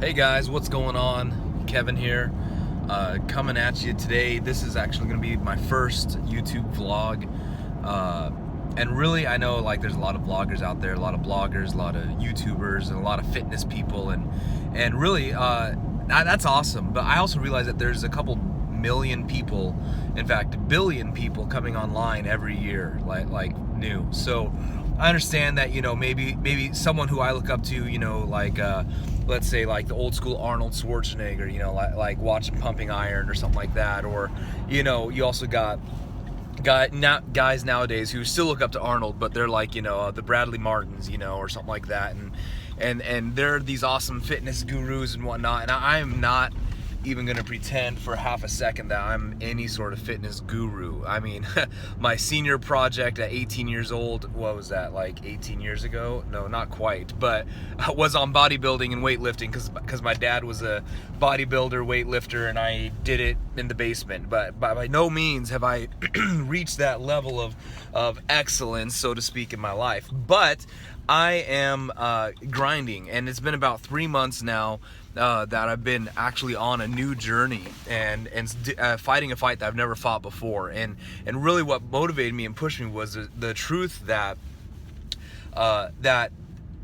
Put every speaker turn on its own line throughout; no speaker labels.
Hey guys, what's going on? Kevin here, coming at you today. This is actually going to be my first YouTube vlog, and really, I know like there's a lot of vloggers out there, a lot of bloggers, a lot of YouTubers, and a lot of fitness people, and really, that's awesome. But I also realize that there's a couple million people, in fact, a billion people coming online every year, like new. So I understand that, maybe someone who I look up to, let's say like the old school Arnold Schwarzenegger, like watching Pumping Iron or something like that, or you also got guys nowadays who still look up to Arnold, but they're like the Bradley Martins, or something like that, and they're these awesome fitness gurus and whatnot. And I am not even gonna pretend for half a second that I'm any sort of fitness guru. I mean, my senior project at 18 years old, what was that, like 18 years ago? No, not quite, but was on bodybuilding and weightlifting because my dad was a bodybuilder, weightlifter, and I did it in the basement. But by no means have I reached that level of excellence, so to speak, in my life. But I am grinding, and it's been about 3 months now that I've been actually on a new journey and fighting a fight that I've never fought before. And really what motivated me and pushed me was the truth that that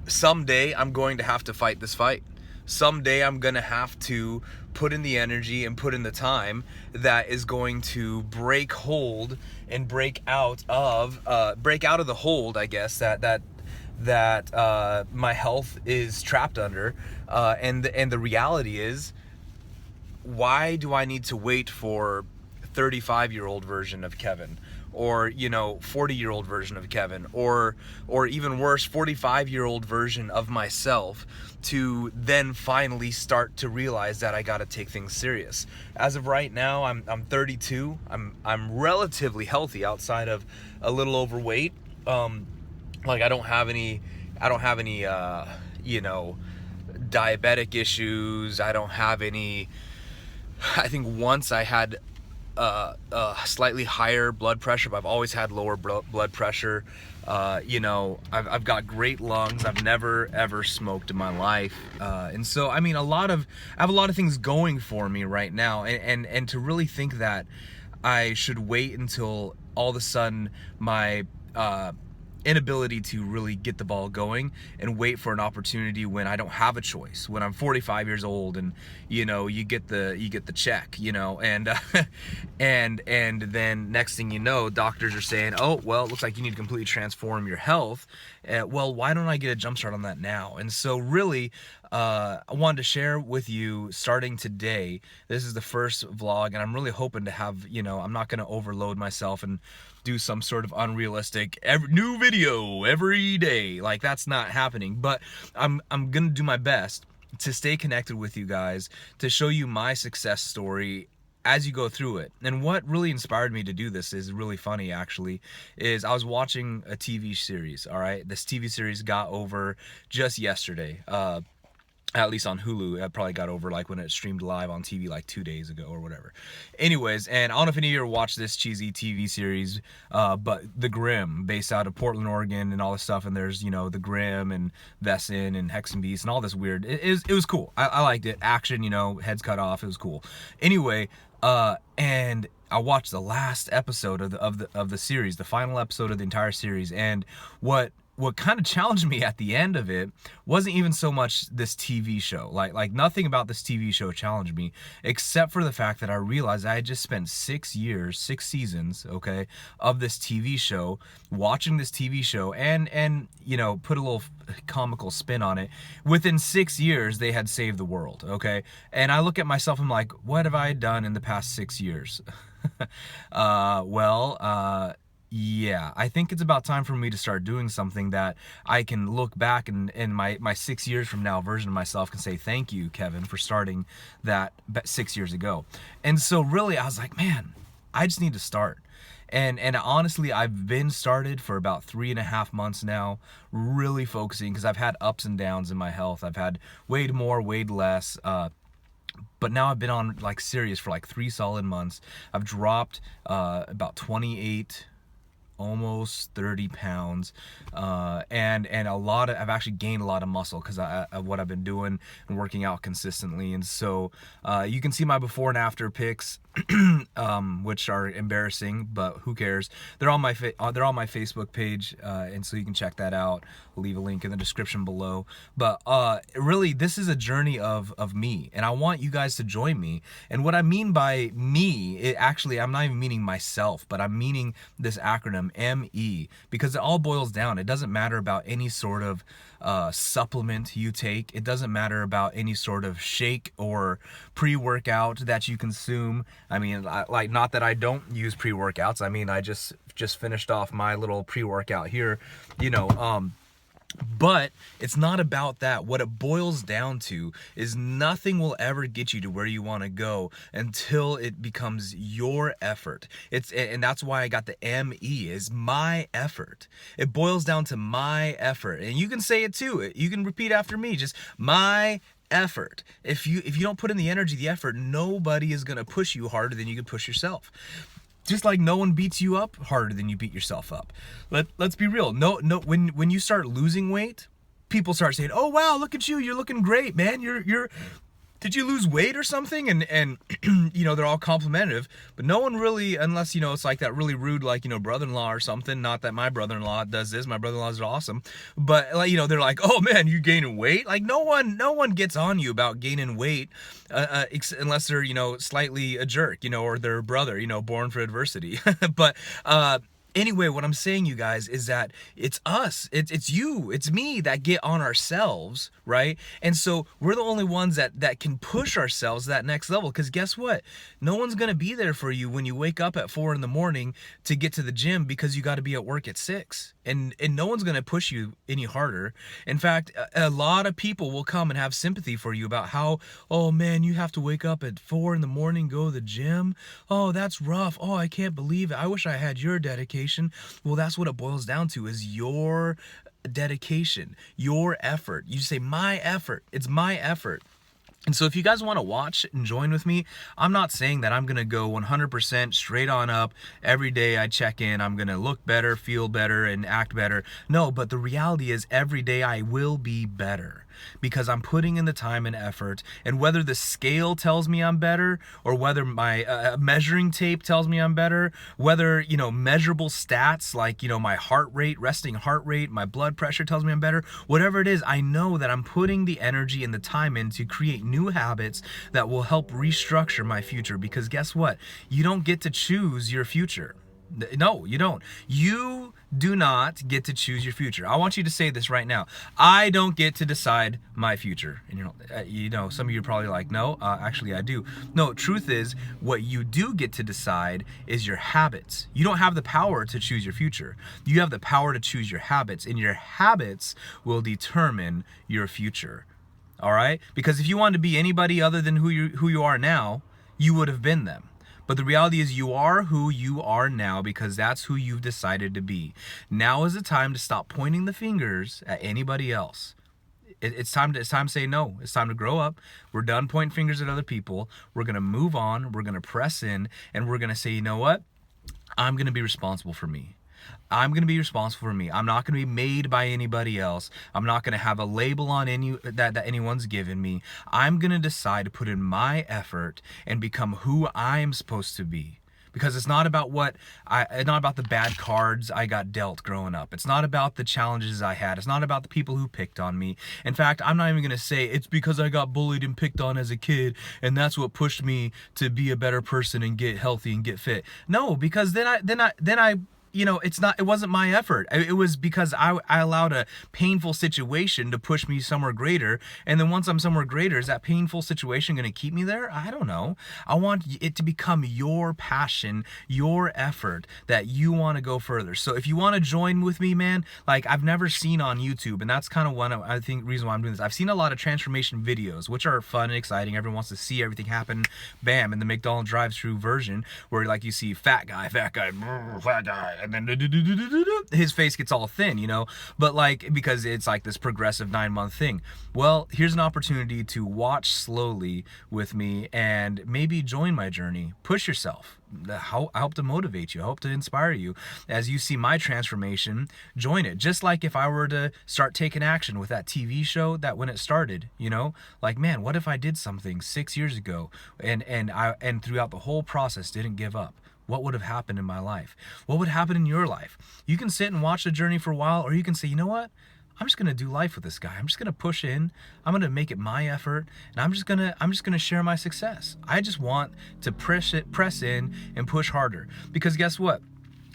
someday I'm going to have to fight this fight. Someday I'm gonna have to put in the energy and put in the time that is going to break hold and break out of the hold, I guess, that my health is trapped under, and the reality is, why do I need to wait for 35-year-old version of Kevin, or 40-year-old version of Kevin, or even worse, 45-year-old version of myself to then finally start to realize that I got to take things serious? As of right now, I'm 32. I'm relatively healthy outside of a little overweight. Like I don't have any diabetic issues. I don't have any. I think once I had a slightly higher blood pressure, but I've always had lower blood pressure. I've got great lungs. I've never ever smoked in my life, and so I mean I have a lot of things going for me right now, and to really think that I should wait until all of a sudden my inability to really get the ball going and wait for an opportunity when I don't have a choice, when I'm 45 years old and you get the check, and and then next thing you know, doctors are saying, oh well, it looks like you need to completely transform your health. Well, why don't I get a jump start on that now? And so really, I wanted to share with you, starting today, this is the first vlog, and I'm really hoping to have, I'm not going to overload myself and do some sort of unrealistic new video every day. Like, that's not happening. But I'm going to do my best to stay connected with you guys, to show you my success story as you go through it. And what really inspired me to do this is really funny, actually, is I was watching a TV series. All right, this TV series got over just yesterday, at least on Hulu. It probably got over like when it streamed live on TV like 2 days ago or whatever. Anyways, and I don't know if any of you ever watched this cheesy TV series, but The Grimm, based out of Portland, Oregon, and all this stuff. And there's, The Grimm and Vesson and Hex and Beast and all this weird. It was cool. I liked it. Action, heads cut off. It was cool. Anyway, and I watched the last episode of the series, the final episode of the entire series, and what kind of challenged me at the end of it wasn't even so much this TV show. Like nothing about this TV show challenged me, except for the fact that I realized I had just spent 6 years, 6 seasons, okay, of this TV show, watching this TV show, and put a little comical spin on it. Within 6 years, they had saved the world, okay? And I look at myself, I'm like, what have I done in the past 6 years? Yeah, I think it's about time for me to start doing something that I can look back and my 6 years from now version of myself can say, thank you, Kevin, for starting that 6 years ago. And so really, I was like, man, I just need to start. And honestly, I've been started for about 3.5 months now, really focusing, because I've had ups and downs in my health. I've had weighed more, weighed less, but now I've been on like serious for like 3 solid months. I've dropped about 28 almost 30 pounds, and I've actually gained a lot of muscle because of what I've been doing and working out consistently. And so you can see my before and after pics, which are embarrassing, but who cares? They're on my Facebook page, and so you can check that out. I'll leave a link in the description below. But really, this is a journey of me, and I want you guys to join me. And what I mean by me, actually, I'm not even meaning myself, but I'm meaning this acronym ME, because it all boils down. It doesn't matter about any sort of supplement you take. It doesn't matter about any sort of shake or pre-workout that you consume. I mean, like, not that I don't use pre-workouts. I mean, I just finished off my little pre-workout here, you know, but it's not about that. What it boils down to is nothing will ever get you to where you want to go until it becomes your effort. And that's why I got the ME, is my effort. It boils down to my effort. And you can say it too. You can repeat after me, just my effort. If you don't put in the energy, the effort, nobody is going to push you harder than you can push yourself. Just like no one beats you up harder than you beat yourself up. Let's be real. No, when you start losing weight, people start saying, "Oh wow, look at you. You're looking great, man. Did you lose weight or something?" And you know, they're all complimentary, but no one really, unless, you know, it's like that really rude, like, you know, brother-in-law or something. Not that my brother-in-law does this. My brother-in-laws are awesome, but, like, you know, they're like, "Oh man, you gaining weight?" Like, no one gets on you about gaining weight, unless they're, you know, slightly a jerk, you know, or their brother, you know, born for adversity. But anyway, what I'm saying, you guys, is that it's us, it's you, it's me that get on ourselves, right? And so we're the only ones that can push ourselves to that next level. Because guess what? No one's gonna be there for you when you wake up at 4 in the morning to get to the gym, because you got to be at work at 6. And no one's gonna push you any harder. In fact, a lot of people will come and have sympathy for you about how, "Oh man, you have to wake up at 4 in the morning, go to the gym. Oh, that's rough. Oh, I can't believe it. I wish I had your dedication." Well, that's what it boils down to, is your dedication, your effort. You say, my effort. It's my effort. And so if you guys want to watch and join with me, I'm not saying that I'm going to go 100% straight on up. Every day I check in, I'm going to look better, feel better, and act better. No, but the reality is every day I will be better, because I'm putting in the time and effort. And whether the scale tells me I'm better, or whether my measuring tape tells me I'm better, whether, you know, measurable stats like, you know, my heart rate, resting heart rate, my blood pressure tells me I'm better, whatever it is, I know that I'm putting the energy and the time in to create new habits that will help restructure my future. Because guess what? You don't get to choose your future. No, you don't. You do not get to choose your future. I want you to say this right now. I don't get to decide my future. And you know, some of you are probably like, "No, actually I do." No, truth is, what you do get to decide is your habits. You don't have the power to choose your future. You have the power to choose your habits, and your habits will determine your future. All right? Because if you wanted to be anybody other than who you are now, you would have been them. But the reality is you are who you are now, because that's who you've decided to be. Now is the time to stop pointing the fingers at anybody else. It's time to say no. It's time to grow up. We're done pointing fingers at other people. We're going to move on. We're going to press in, and we're going to say, "You know what? I'm going to be responsible for me. I'm going to be responsible for me. I'm not going to be made by anybody else. I'm not going to have a label on that anyone's given me. I'm going to decide to put in my effort and become who I'm supposed to be." Because it's not about it's not about the bad cards I got dealt growing up. It's not about the challenges I had. It's not about the people who picked on me. In fact, I'm not even going to say it's because I got bullied and picked on as a kid, and that's what pushed me to be a better person and get healthy and get fit. No, because then I you know, it wasn't my effort. It was because I allowed a painful situation to push me somewhere greater. And then once I'm somewhere greater, is that painful situation going to keep me there? I don't know. I want it to become your passion, your effort, that you want to go further. So if you want to join with me, man, like, I've never seen on YouTube, and that's kind of one of, I think, reason why I'm doing this. I've seen a lot of transformation videos, which are fun and exciting. Everyone wants to see everything happen, bam, in the McDonald's drive-thru version, where, like, you see fat guy, fat guy, and then his face gets all thin, you know, but like, because it's like this progressive 9-month thing. Well, here's an opportunity to watch slowly with me and maybe join my journey. Push yourself. I hope to motivate you. I hope to inspire you. As you see my transformation, join it. Just like if I were to start taking action with that TV show, that when it started, you know, like, man, what if I did something 6 years ago and throughout the whole process didn't give up? What would have happened in my life? What would happen in your life? You can sit and watch the journey for a while, or you can say, you know what? I'm just gonna do life with this guy. I'm just gonna push in. I'm gonna make it my effort, and I'm just gonna share my success. I just want to press in, and push harder. Because guess what?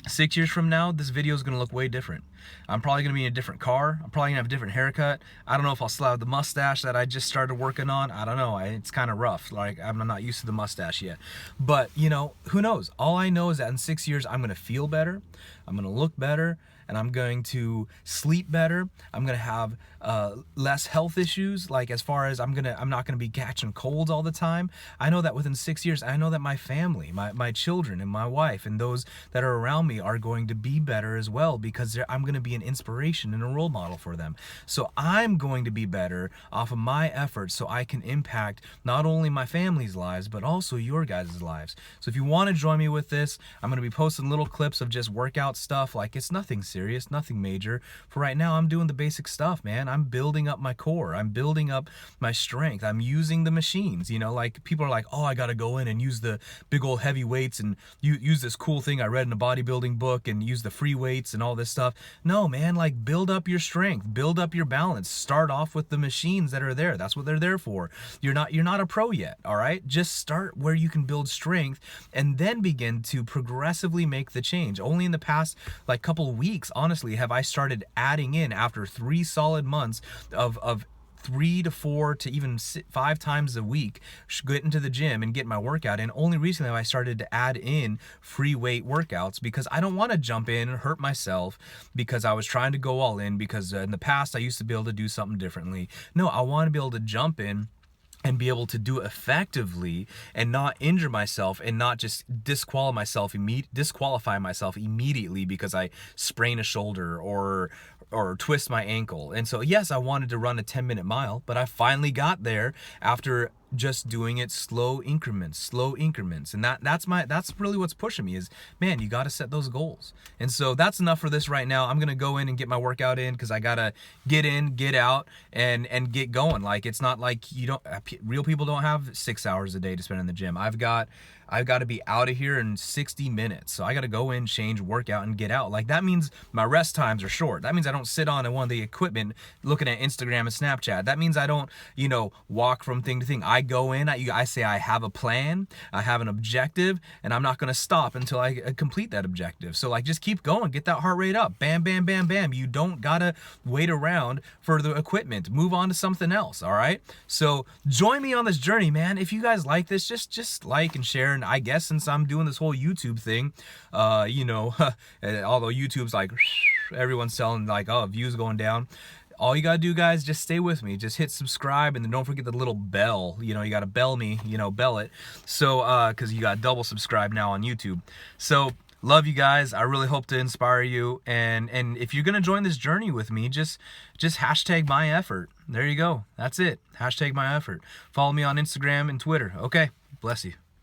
6 years from now, this video is gonna look way different. I'm probably gonna be in a different car. I'm probably gonna have a different haircut. I don't know if I'll still have the mustache that I just started working on. I don't know. It's kind of rough. Like, I'm not used to the mustache yet. But, you know, who knows? All I know is that in 6 years, I'm gonna feel better. I'm gonna look better. And I'm going to sleep better. I'm gonna have less health issues. Like, as far as I'm not gonna be catching colds all the time. I know that within 6 years, I know that my family, my children, and my wife, and those that are around me are going to be better as well, because I'm gonna be an inspiration and a role model for them. So I'm going to be better off of my efforts, so I can impact not only my family's lives, but also your guys' lives. So if you want to join me with this, I'm gonna be posting little clips of just workout stuff. Like, it's nothing serious, nothing major. For right now, I'm doing the basic stuff, man. I'm building up my core. I'm building up my strength. I'm using the machines, you know, like, people are like, oh, I got to go in and use the big old heavy weights and use this cool thing I read in a bodybuilding book and use the free weights and all this stuff. No, man, like, build up your strength, build up your balance. Start off with the machines that are there. That's what they're there for. You're not a pro yet, all right? Just start where you can build strength and then begin to progressively make the change. Only in the past, like, couple weeks, honestly, have I started adding in, after 3 solid months of 3 to 4 to even 5 times a week, get into the gym and get my workout in. Only recently have I started to add in free weight workouts, because I don't want to jump in and hurt myself because I was trying to go all in, because in the past I used to be able to do something differently. No, I want to be able to jump in and be able to do it effectively and not injure myself and not just disqualify myself immediately because I sprain a shoulder or twist my ankle. And so, yes, I wanted to run a 10-minute mile, but I finally got there after just doing it slow increments. And that's really what's pushing me is, man, you got to set those goals. And so that's enough for this right now. I'm going to go in and get my workout in, because I got to get in, get out, and get going. Like, it's not like real people don't have 6 hours a day to spend in the gym. I've got to be out of here in 60 minutes. So I got to go in, change, work out, and get out. Like, that means my rest times are short. That means I don't sit on one of the equipment looking at Instagram and Snapchat. That means I don't, walk from thing to thing. I go in, I say I have a plan, I have an objective, and I'm not going to stop until I complete that objective. So, like, just keep going, get that heart rate up. Bam, bam, bam, bam. You don't got to wait around for the equipment. Move on to something else, all right? So join me on this journey, man. If you guys like this, just like and share. And I guess since I'm doing this whole YouTube thing, although YouTube's like, everyone's telling, like, oh, views going down. All you gotta do, guys, just stay with me. Just hit subscribe, and then don't forget the little bell. You gotta bell me, bell it. So, because you got double subscribe now on YouTube. So, love you guys. I really hope to inspire you. And if you're gonna join this journey with me, just hashtag my effort. There you go. That's it. Hashtag my effort. Follow me on Instagram and Twitter. Okay. Bless you.